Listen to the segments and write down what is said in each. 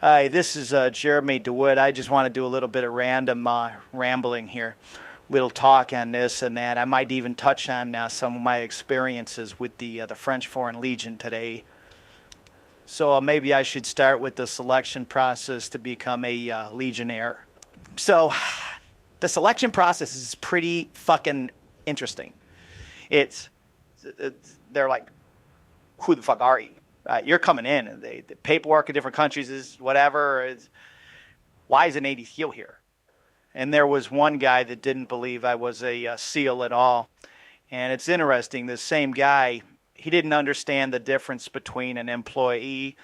Hi, this is Jeremy DeWitte. I just want to do a little bit of random rambling here, little talk on this and that. I might even touch on some of my experiences with the French Foreign Legion today. So maybe I should start with the selection process to become a Legionnaire. So the selection process is pretty fucking interesting. It's they're like, who the fuck are you? You're coming in, and the paperwork in different countries is whatever. Why is a Navy SEAL here? And there was one guy that didn't believe I was a SEAL at all. And it's interesting, the same guy, he didn't understand the difference between an employee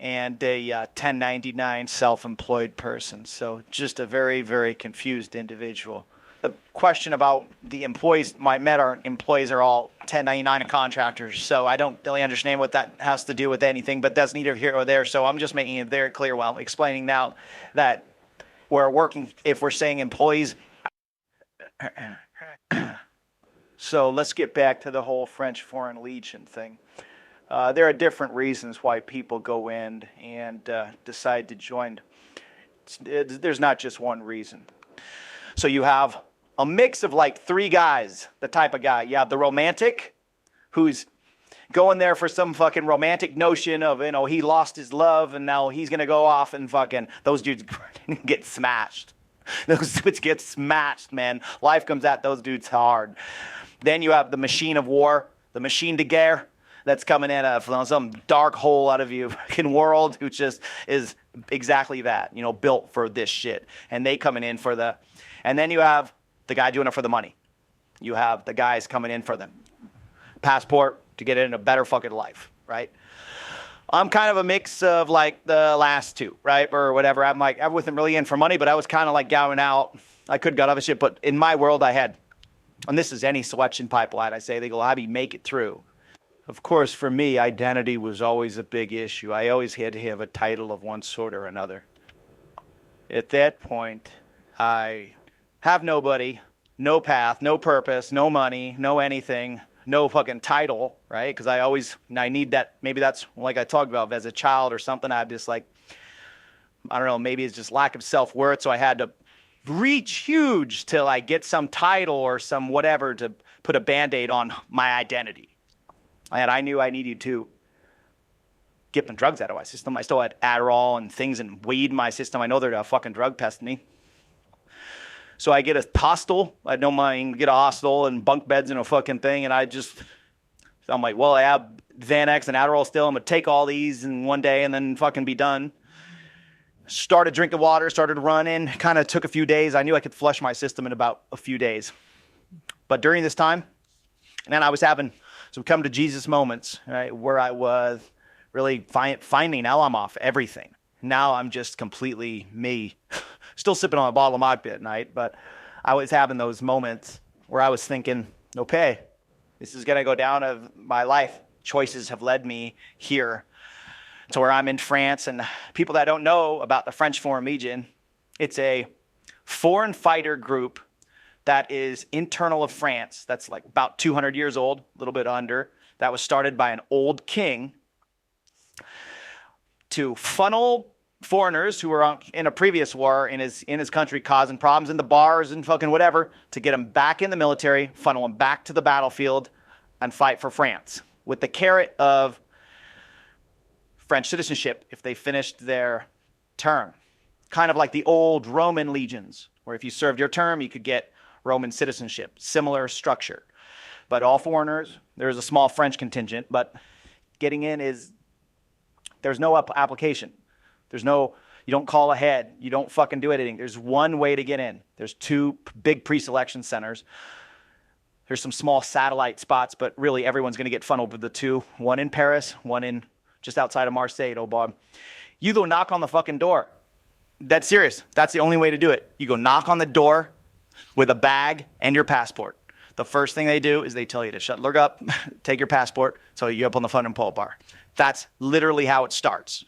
and a 1099 self-employed person. So just a very, very confused individual. The question about the employees, my Meta employees are all 1099 contractors, so I don't really understand what that has to do with anything, but that's neither here or there. So I'm just making it very clear while explaining now that we're working, if we're saying employees. So let's get back to the whole French Foreign Legion thing. There are different reasons why people go in and decide to join. There's not just one reason. So you have a mix of like three guys, the type of guy. You have the romantic, who's going there for some fucking romantic notion of, he lost his love and now he's going to go off and fucking, those dudes get smashed. Those dudes get smashed, man. Life comes at those dudes hard. Then you have the machine of war, the machine de guerre, that's coming in from some dark hole out of your fucking world, who just is exactly that, built for this shit. And they coming in for the, and then you have the guy doing it for the money. You have the guys coming in for the passport to get in a better fucking life, right? I'm kind of a mix of like the last two, right? Or whatever. I wasn't really in for money, but I was kind of like going out. I could got other shit, but in my world I had, and this is any selection pipeline, I say, they go, how do you make it through? Of course, for me, identity was always a big issue. I always had to have a title of one sort or another. At that point, I have nobody, no path, no purpose, no money, no anything, no fucking title, right? Because I need that. Maybe that's like I talked about as a child or something. I'm just like, I don't know, maybe it's just lack of self-worth. So I had to reach huge till I get some title or some whatever to put a Band-Aid on my identity. And I knew I needed to get the drugs out of my system. I still had Adderall and things and weed in my system. I know they're a fucking drug pest me. So I get a hostel. I don't mind get a hostel and bunk beds and a fucking thing. And I'm like, well, I have Xanax and Adderall still. I'm going to take all these in one day and then fucking be done. Started drinking water, started running. Kind of took a few days. I knew I could flush my system in about a few days. But during this time, and then I was having some come to Jesus moments, right, where I was really finding now I'm off everything. Now I'm just completely me. Still sipping on a bottle of vodka at night, but I was having those moments where I was thinking, okay, this is going to go down of my life. Choices have led me here to where I'm in France. And people that don't know about the French Foreign Legion, it's a foreign fighter group that is internal of France. That's like about 200 years old, a little bit under. That was started by an old king to funnel foreigners who were in a previous war in his country causing problems in the bars and fucking whatever, to get them back in the military, funnel them back to the battlefield and fight for France with the carrot of French citizenship if they finished their term. Kind of like the old Roman legions, where if you served your term, you could get Roman citizenship. Similar structure. But all foreigners, there's a small French contingent, but getting in there's no application. You don't call ahead. You don't fucking do anything. There's one way to get in. There's two big pre-selection centers. There's some small satellite spots, but really everyone's going to get funneled with the two. One in Paris, one in just outside of Marseille, Bob. You go knock on the fucking door. That's serious. That's the only way to do it. You go knock on the door with a bag and your passport. The first thing they do is they tell you to look up, take your passport, so you up on the phone and pull bar. That's literally how it starts.